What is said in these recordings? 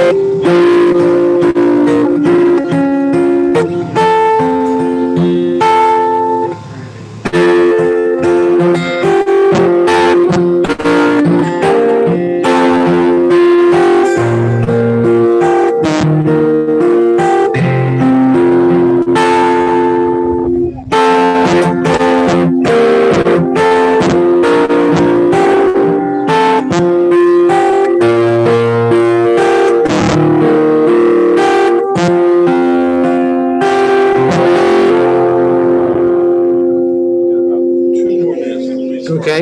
Okay,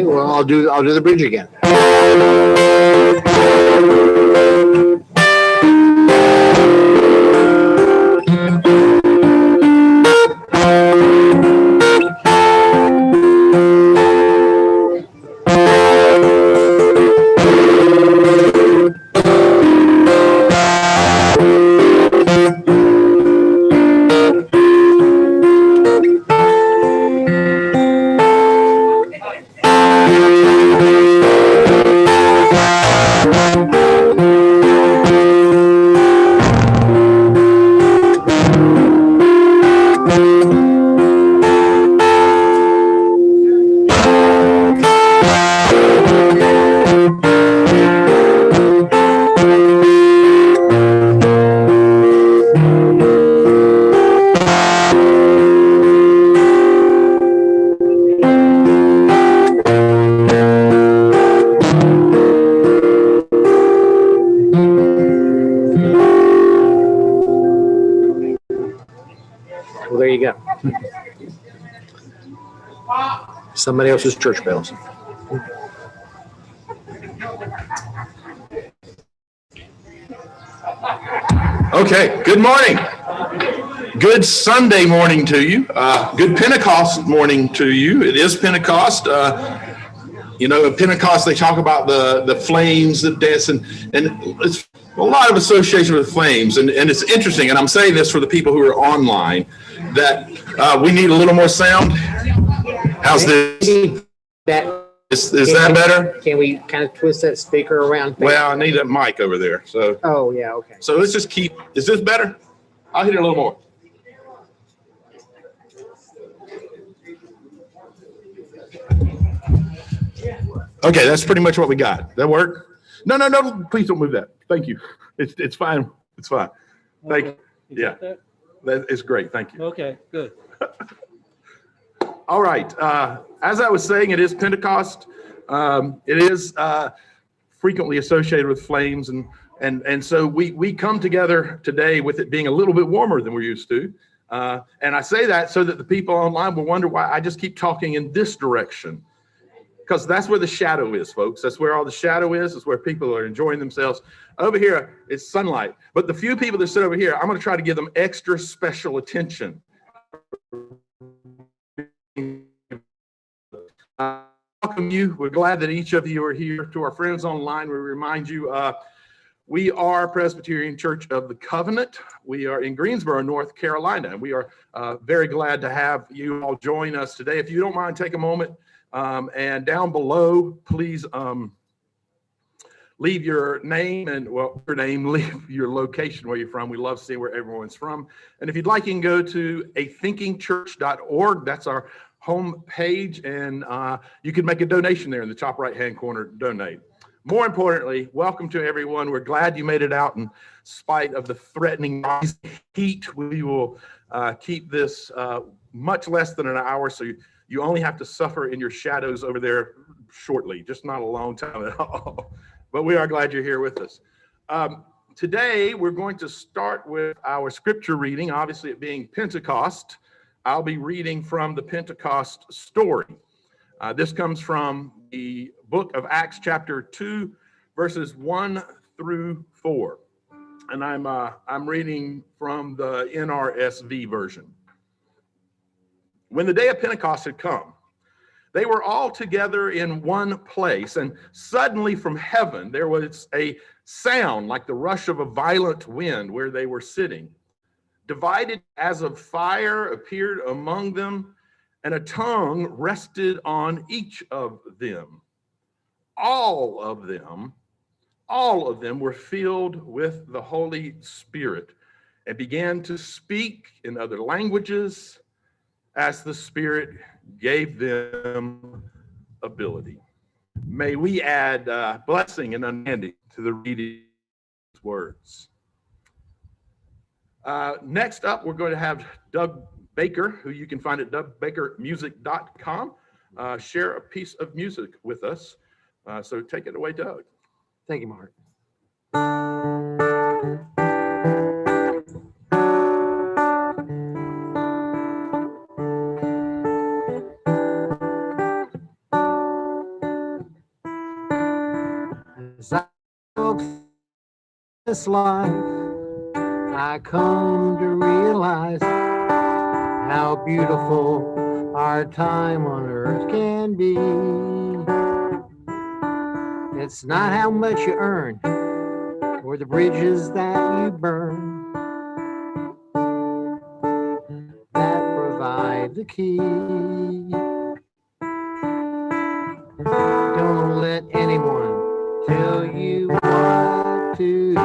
well, I'll do the bridge again. Well, there you go. Somebody else's church bells. Okay, good morning. Good Sunday morning to you. Good Pentecost morning to you. It is Pentecost. You know, at Pentecost, they talk about the flames that dance, and it's a lot of association with flames. And it's interesting, and I'm saying this for the people who are online, that we need a little more sound. How's this? Is that better? Can we kind of twist that speaker around? Well, I need a mic over there. So. Oh, yeah, okay. So let's just keep, is this better? I'll hit it a little more. Okay, that's pretty much what we got. That work? No, please don't move that. Thank you. It's fine. It's fine. Thank you. Yeah, that is great. Thank you. Okay, good. All right. As I was saying, it is Pentecost. It is frequently associated with flames, and so we come together today with it being a little bit warmer than we're used to. And I say that so that the people online will wonder why I just keep talking in this direction. Because that's where the shadow is, folks. That's where all the shadow is. It's where people are enjoying themselves. Over here, it's sunlight. But the few people that sit over here, I'm going to try to give them extra special attention. Welcome you. We're glad that each of you are here. To our friends online, we remind you, we are Presbyterian Church of the Covenant. We are in Greensboro, North Carolina. And we are very glad to have you all join us today. If you don't mind, take a moment. And down below, please leave your name and, well, your name, leave your location where you're from. We love seeing where everyone's from. And if you'd like, you can go to athinkingchurch.org. That's our home page, and you can make a donation there in the top right-hand corner, donate. More importantly, welcome to everyone. We're glad you made it out in spite of the threatening heat. We will keep this much less than an hour, so you only have to suffer in your shadows over there shortly, just not a long time at all. But we are glad you're here with us. Today, we're going to start with our scripture reading, obviously it being Pentecost. I'll be reading from the Pentecost story. This comes from the book of Acts chapter 2, verses 1 through 4. And I'm reading from the NRSV version. When the day of Pentecost had come, they were all together in one place, and suddenly from heaven there was a sound like the rush of a violent wind where they were sitting. Divided as of fire appeared among them, and a tongue rested on each of them. All of them all of them were filled with the Holy Spirit and began to speak in other languages as the Spirit gave them ability. May we add blessing and understanding to the reading of words. Next up, we're going to have Doug Baker, who you can find at dougbakermusic.com, share a piece of music with us. So take it away, Doug. Thank you, Mark. As I walk this life, I come to realize how beautiful our time on earth can be. It's not how much you earn or the bridges that you burn that provide the key. Don't let anyone tell you what to do.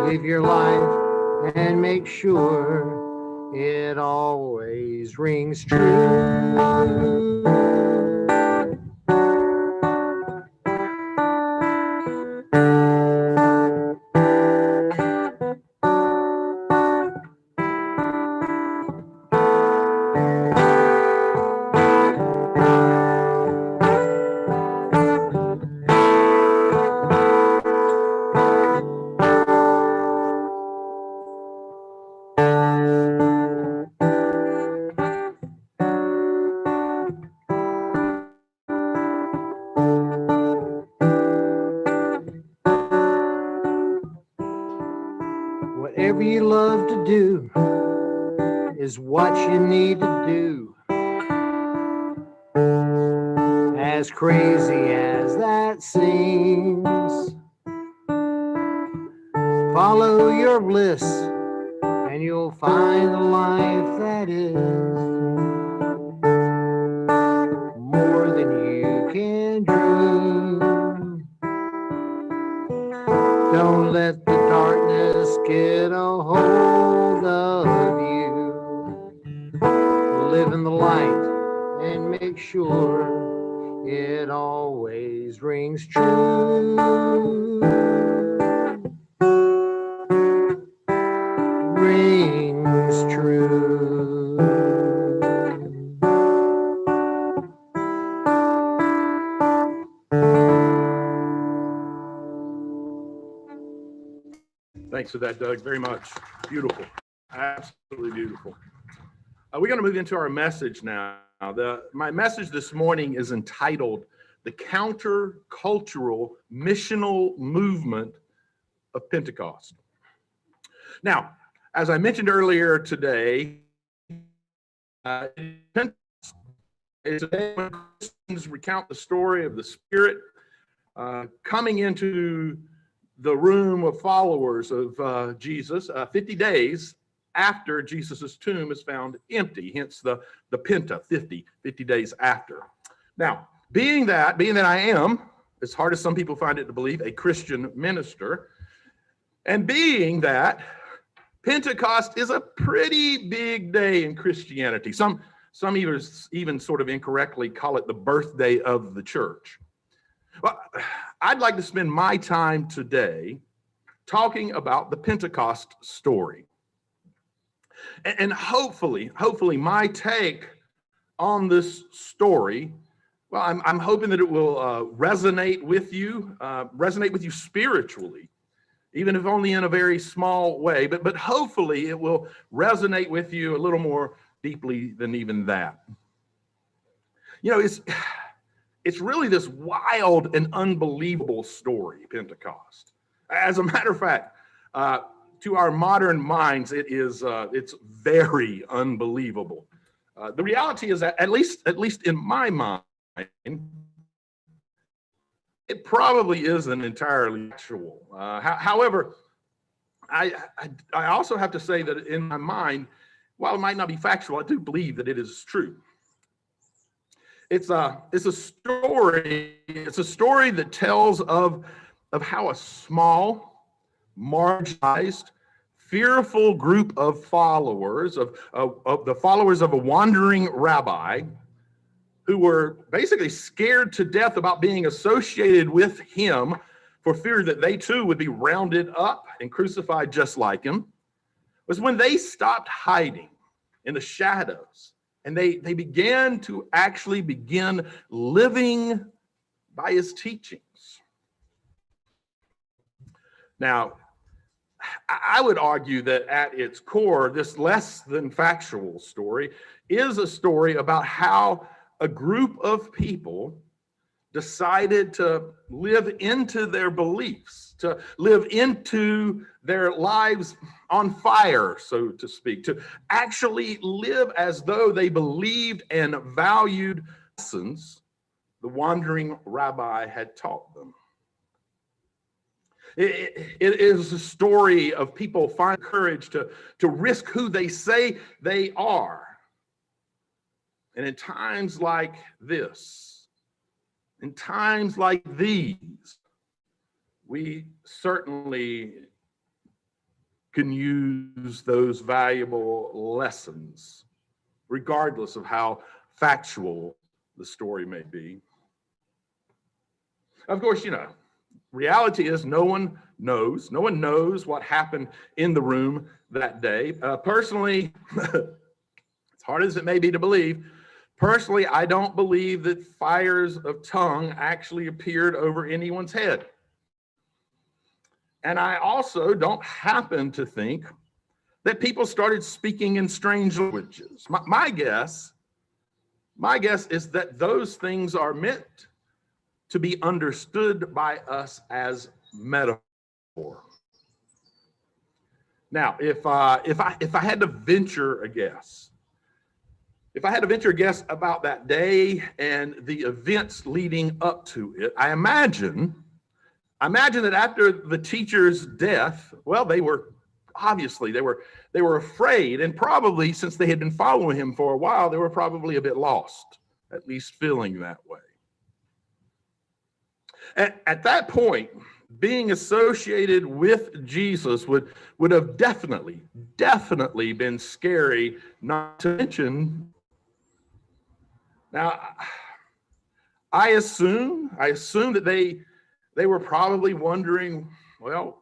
Live your life and make sure it always rings true. Whatever you love to do is what you need to do. As crazy as that seems, follow your bliss and you'll find a life that is more than you can dream. Don't let the darkness get a hold of you. Live in the light and make sure it always rings true. Rings true. Thanks for that, Doug, very much. Beautiful, absolutely beautiful. We're going to move into our message now. My message this morning is entitled The Countercultural Missional Movement of Pentecost. Now, as I mentioned earlier today, Pentecost is a day when Christians recount the story of the Spirit coming into the room of followers of Jesus 50 days after Jesus' tomb is found empty, hence the Penta, 50 days after. Now, being that I am, as hard as some people find it to believe, a Christian minister, and being that Pentecost is a pretty big day in Christianity. Some even sort of incorrectly call it the birthday of the church. Well, I'd like to spend my time today talking about the Pentecost story. And hopefully my take on this story, well, I'm hoping that it will resonate with you spiritually, even if only in a very small way, but hopefully it will resonate with you a little more deeply than even that. You know, it's really this wild and unbelievable story, Pentecost. As a matter of fact, to our modern minds, it's very unbelievable. The reality is that at least in my mind, it probably isn't entirely factual. However, I also have to say that in my mind, while it might not be factual, I do believe that it is true. It's a story. It's a story that tells of how a small, marginalized, fearful group of followers of the followers of a wandering rabbi who were basically scared to death about being associated with him for fear that they too would be rounded up and crucified just like him, was when they stopped hiding in the shadows and they began to actually begin living by his teachings. Now, I would argue that at its core, this less than factual story is a story about how a group of people decided to live into their beliefs, to live into their lives on fire, so to speak, to actually live as though they believed and valued lessons the wandering rabbi had taught them. It is a story of people finding courage to risk who they say they are. And in times like this, in times like these, we certainly can use those valuable lessons, regardless of how factual the story may be. Of course, reality is no one knows what happened in the room that day. Personally, as hard as it may be to believe, personally, I don't believe that fires of tongue actually appeared over anyone's head. And I also don't happen to think that people started speaking in strange languages. My guess is that those things are meant to be understood by us as metaphor. Now, if I had to venture a guess, about that day and the events leading up to it, I imagine that after the teacher's death, well, they were afraid, and probably since they had been following him for a while, they were probably a bit lost, at least feeling that way. At that point, being associated with Jesus would have definitely been scary, not to mention. Now, I assume that they were probably wondering, well,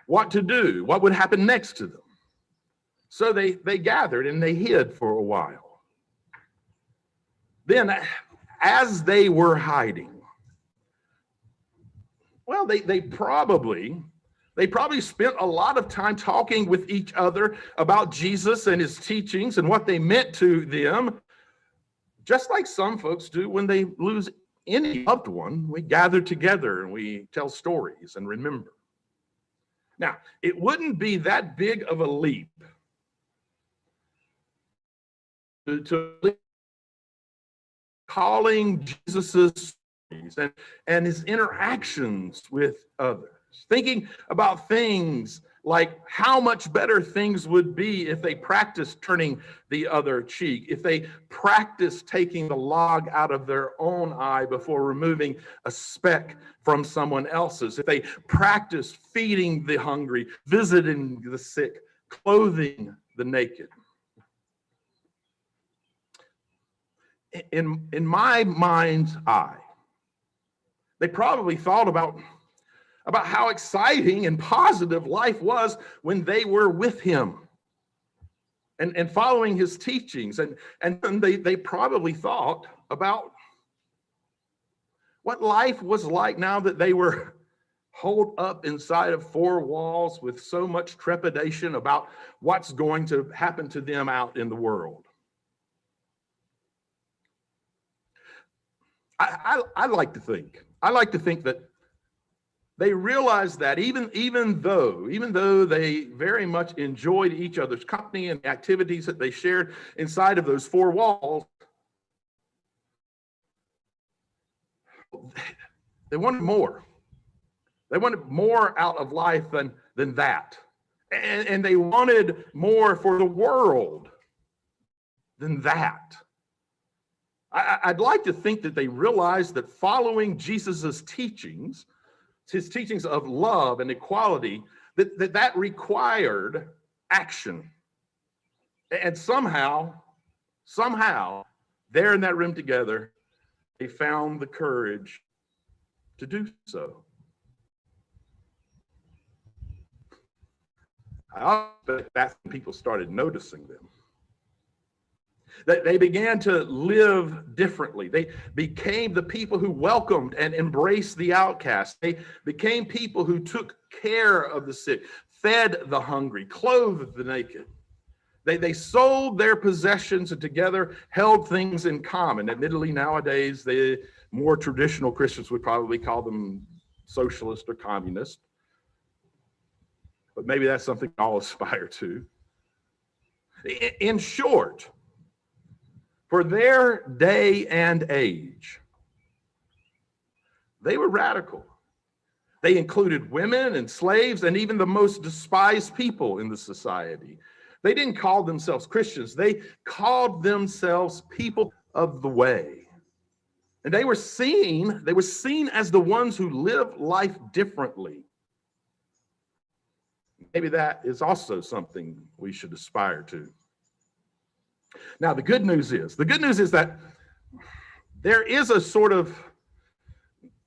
what to do, what would happen next to them. So they gathered and they hid for a while. Then, as they were hiding, well, they probably spent a lot of time talking with each other about Jesus and his teachings and what they meant to them, just like some folks do when they lose any loved one. We gather together and we tell stories and remember. Now, it wouldn't be that big of a leap to calling Jesus's and his interactions with others, thinking about things like how much better things would be if they practiced turning the other cheek, if they practiced taking the log out of their own eye before removing a speck from someone else's, if they practiced feeding the hungry, visiting the sick, clothing the naked. In my mind's eye, they probably thought about how exciting and positive life was when they were with him and following his teachings. And they probably thought about what life was like now that they were holed up inside of four walls with so much trepidation about what's going to happen to them out in the world. I like to think that they realized that even though they very much enjoyed each other's company and the activities that they shared inside of those four walls, they wanted more. They wanted more out of life than that. And they wanted more for the world than that. I'd like to think that they realized that following Jesus's teachings, his teachings of love and equality, that required action. And somehow, there in that room together, they found the courage to do so. I bet that's when people started noticing them. That they began to live differently. They became the people who welcomed and embraced the outcast. They became people who took care of the sick, fed the hungry, clothed the naked. They sold their possessions and together held things in common. Admittedly, nowadays, the more traditional Christians would probably call them socialist or communist. But maybe that's something I'll aspire to. In short, for their day and age, they were radical. They included women and slaves and even the most despised people in the society. They didn't call themselves Christians. They called themselves people of the way. And they were seen as the ones who live life differently. Maybe that is also something we should aspire to. Now, the good news is that there is a sort of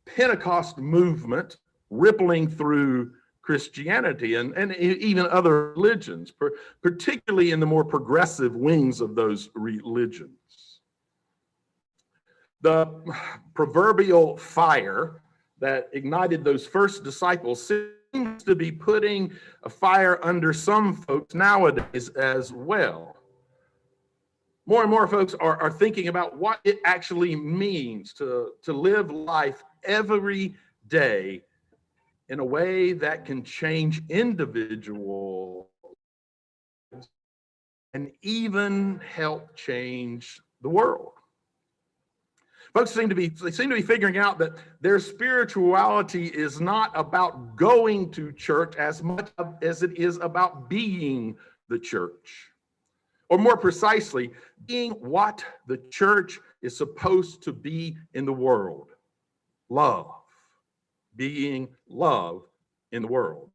Pentecost movement rippling through Christianity and even other religions, particularly in the more progressive wings of those religions. The proverbial fire that ignited those first disciples seems to be putting a fire under some folks nowadays as well. More and more folks are thinking about what it actually means to live life every day in a way that can change individuals and even help change the world. Folks seem to be figuring out that their spirituality is not about going to church as much as it is about being the church. Or more precisely, being what the church is supposed to be in the world. Love. Being love in the world.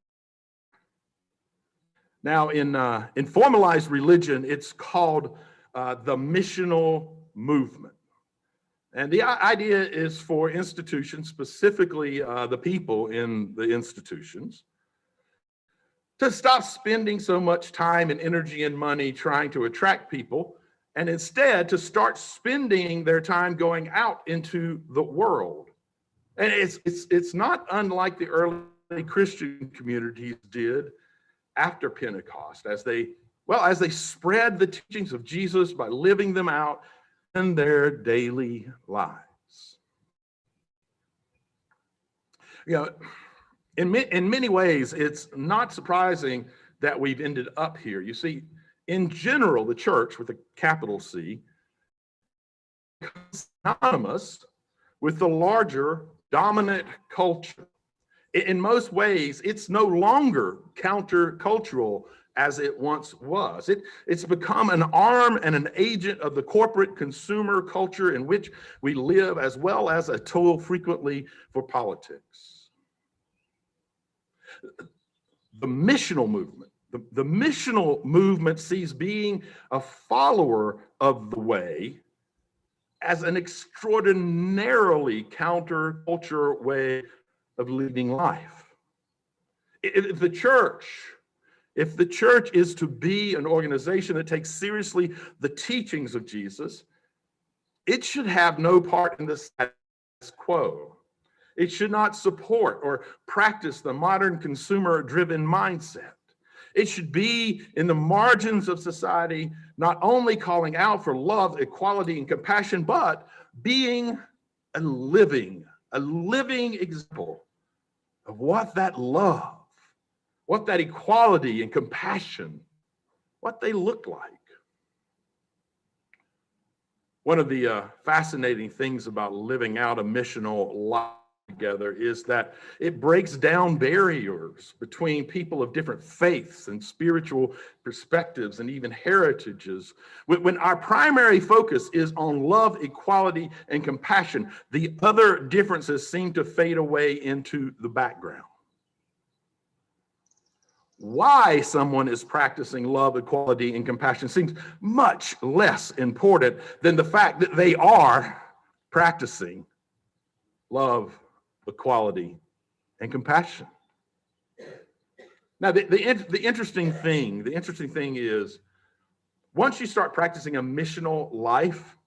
Now, in formalized religion, it's called the Missional Movement. And the idea is for institutions, specifically the people in the institutions, to stop spending so much time and energy and money trying to attract people, and instead to start spending their time going out into the world. And it's not unlike the early Christian communities did after Pentecost, as they spread the teachings of Jesus by living them out in their daily lives. You know, in many ways, it's not surprising that we've ended up here. You see, in general, the church with a capital C is synonymous with the larger dominant culture. In most ways, it's no longer countercultural as it once was. It's become an arm and an agent of the corporate consumer culture in which we live, as well as a tool frequently for politics. The missional movement. The missional movement sees being a follower of the way as an extraordinarily counterculture way of leading life. If the church is to be an organization that takes seriously the teachings of Jesus, it should have no part in the status quo. It should not support or practice the modern consumer-driven mindset. It should be in the margins of society, not only calling out for love, equality, and compassion, but being a living example of what that love, what that equality and compassion, what they look like. One of the fascinating things about living out a missional life together is that it breaks down barriers between people of different faiths and spiritual perspectives and even heritages. When our primary focus is on love, equality, and compassion, the other differences seem to fade away into the background. Why someone is practicing love, equality, and compassion seems much less important than the fact that they are practicing love, equality, and compassion. Now, the interesting thing is, once you start practicing a missional life,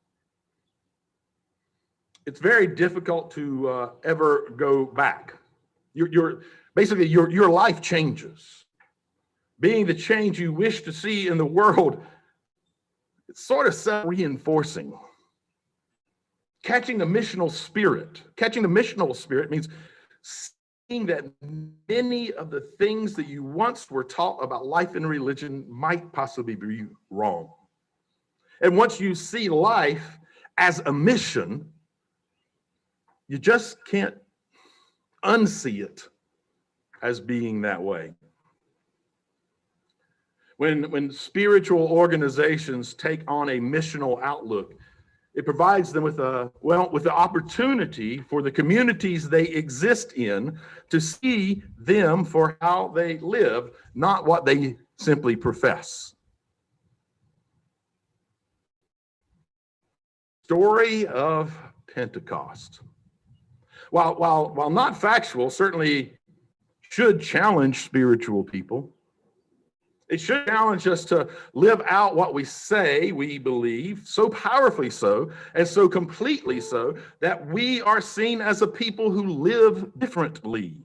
it's very difficult to ever go back. Basically your life changes. Being the change you wish to see in the world, it's sort of self-reinforcing. Catching the missional spirit means seeing that many of the things that you once were taught about life and religion might possibly be wrong. And once you see life as a mission, you just can't unsee it as being that way. When spiritual organizations take on a missional outlook, it provides them with the opportunity for the communities they exist in to see them for how they live, not what they simply profess. Story of Pentecost. While not factual, certainly should challenge spiritual people. It should challenge us to live out what we say we believe, so powerfully so, and so completely so, that we are seen as a people who live differently.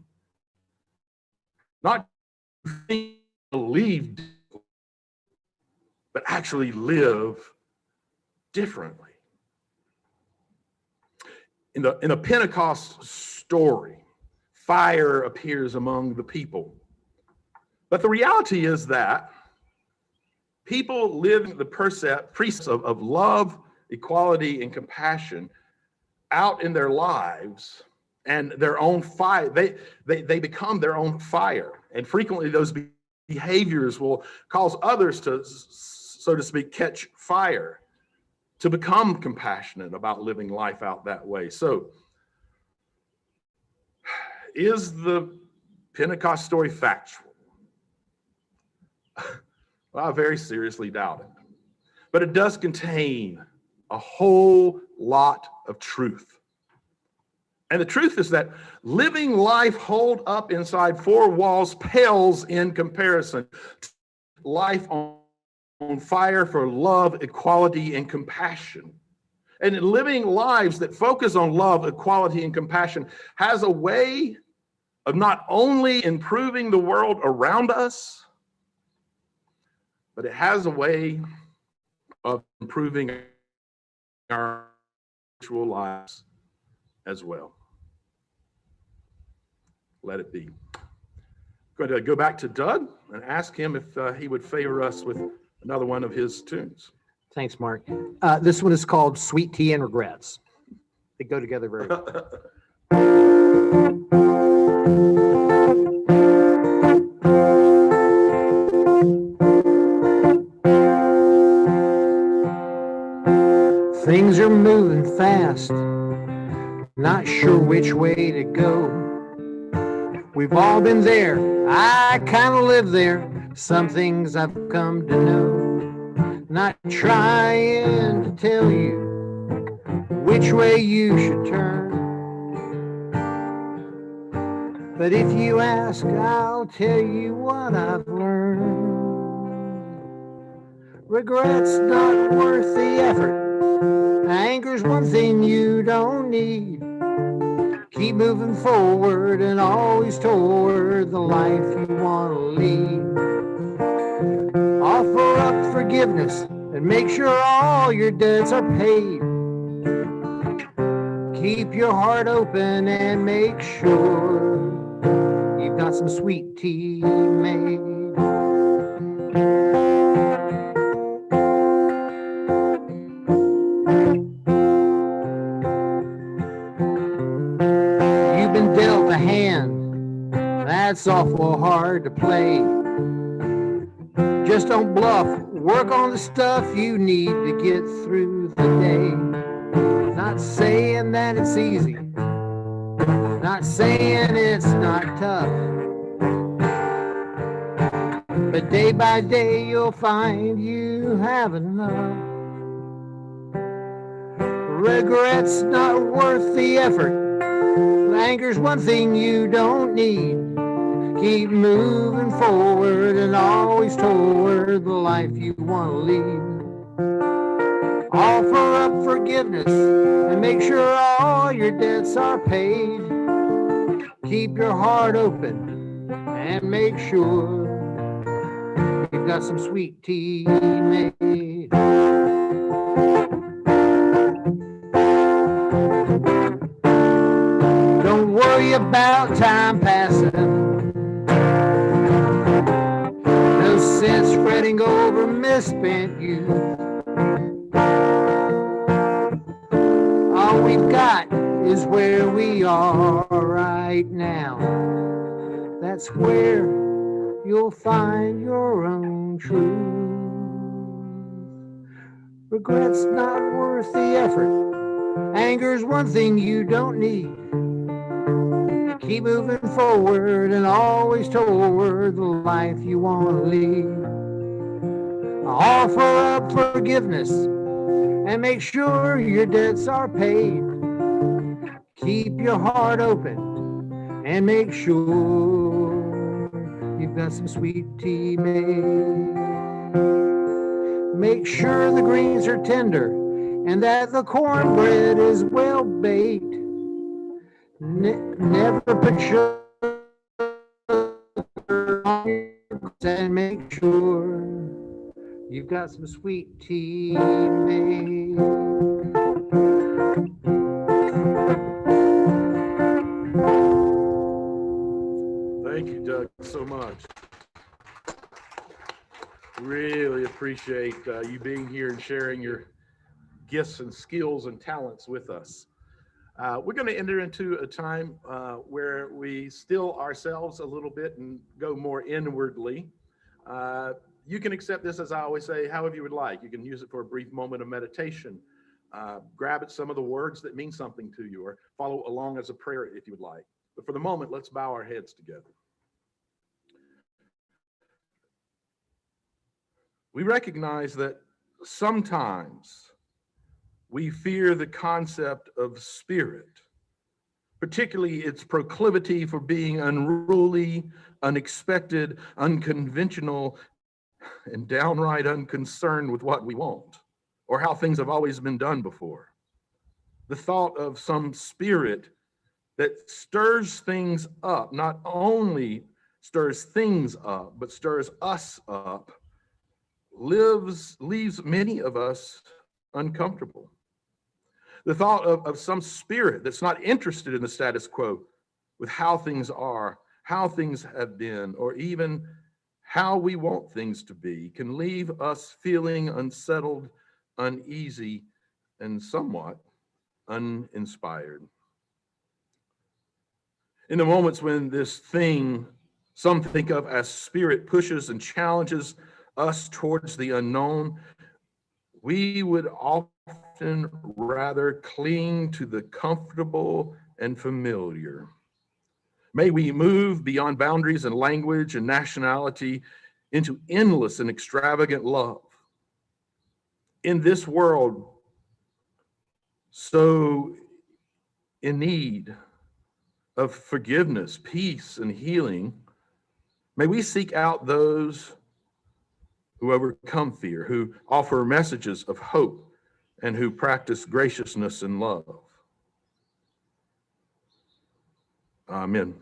Not believe, but actually live differently. In a Pentecost story, fire appears among the people. But the reality is that people live the precepts of love, equality, and compassion out in their lives, and their own fire, they become their own fire. And frequently those behaviors will cause others to, so to speak, catch fire, to become compassionate about living life out that way. So, is the Pentecost story factual? Well, I very seriously doubt it. But it does contain a whole lot of truth. And the truth is that living life holed up inside four walls pales in comparison to life on fire for love, equality, and compassion. And living lives that focus on love, equality, and compassion has a way of not only improving the world around us, but it has a way of improving our spiritual lives as well. Let it be. I'm going to go back to Doug and ask him if he would favor us with another one of his tunes. Thanks, Mark. This one is called Sweet Tea and Regrets. They go together very well. Things are moving fast, not sure which way to go. We've all been there, I kind of live there. Some things I've come to know. Not trying to tell you which way you should turn. But if you ask, I'll tell you what I've learned. Regret's not worth the effort. Anger's one thing you don't need. Keep moving forward and always toward the life you want to lead. Offer up forgiveness and make sure all your debts are paid. Keep your heart open and make sure you've got some sweet tea made. hard to play. Just don't bluff. Work on the stuff you need to get through the day. Not saying that it's easy. Not saying it's not tough. But day by day you'll find you have enough. Regret's not worth the effort. Anger's one thing you don't need. Keep moving forward and always toward the life you want to lead. Offer up forgiveness and make sure all your debts are paid. Keep your heart open and make sure you've got some sweet tea made. Don't worry about time passing. No sense fretting over misspent youth. All we've got is where we are right now. That's where you'll find your own truth. Regret's not worth the effort. Anger's one thing you don't need. Keep moving forward and always toward the life you want to lead. Offer up forgiveness and make sure your debts are paid. Keep your heart open and make sure you've got some sweet tea made. Make sure the greens are tender and that the cornbread is well baked. Never put sugar on your cookies and make sure you've got some sweet tea made. Thank you, Doug, so much. Really appreciate you being here and sharing your gifts and skills and talents with us. We're going to enter into a time where we still ourselves a little bit and go more inwardly. You can accept this, as I always say, however you would like. You can use it for a brief moment of meditation. Grab at some of the words that mean something to you, or follow along as a prayer if you would like. But for the moment, let's bow our heads together. We recognize that sometimes we fear the concept of spirit, particularly its proclivity for being unruly, unexpected, unconventional, and downright unconcerned with what we want or how things have always been done before. The thought of some spirit that stirs things up, not only stirs things up, but stirs us up, leaves many of us uncomfortable. The thought of some spirit that's not interested in the status quo with how things are, how things have been, or even how we want things to be can leave us feeling unsettled, uneasy, and somewhat uninspired. In the moments when this thing some think of as spirit pushes and challenges us towards the unknown, we would often rather cling to the comfortable and familiar. May we move beyond boundaries and language and nationality into endless and extravagant love. In this world so in need of forgiveness, peace, and healing, may we seek out those who overcome fear, who offer messages of hope, and who practice graciousness and love. Amen.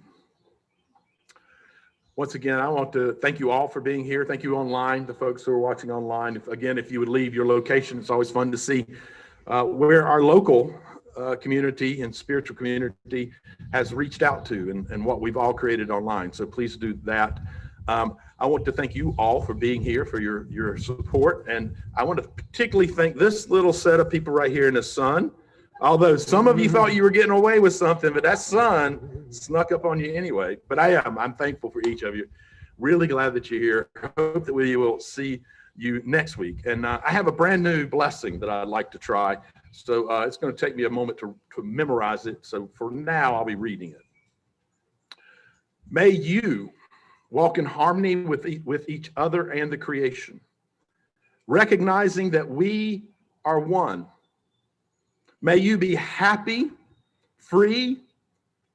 Once again, I want to thank you all for being here. Thank you online, the folks who are watching online. If you would leave your location, it's always fun to see where our local community and spiritual community has reached out to and what we've all created online. So please do that. I want to thank you all for being here, for your support. And I want to particularly thank this little set of people right here in the sun. Although some of you thought you were getting away with something, but that sun snuck up on you anyway. But I'm thankful for each of you. Really glad that you're here. I hope that we will see you next week. And I have a brand new blessing that I'd like to try. So it's going to take me a moment to memorize it. So for now, I'll be reading it. May you walk in harmony with each other and the creation, recognizing that we are one. May you be happy, free,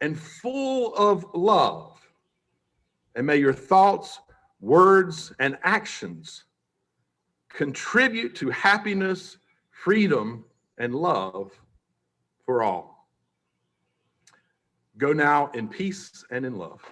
and full of love. And may your thoughts, words, and actions contribute to happiness, freedom, and love for all. Go now in peace and in love.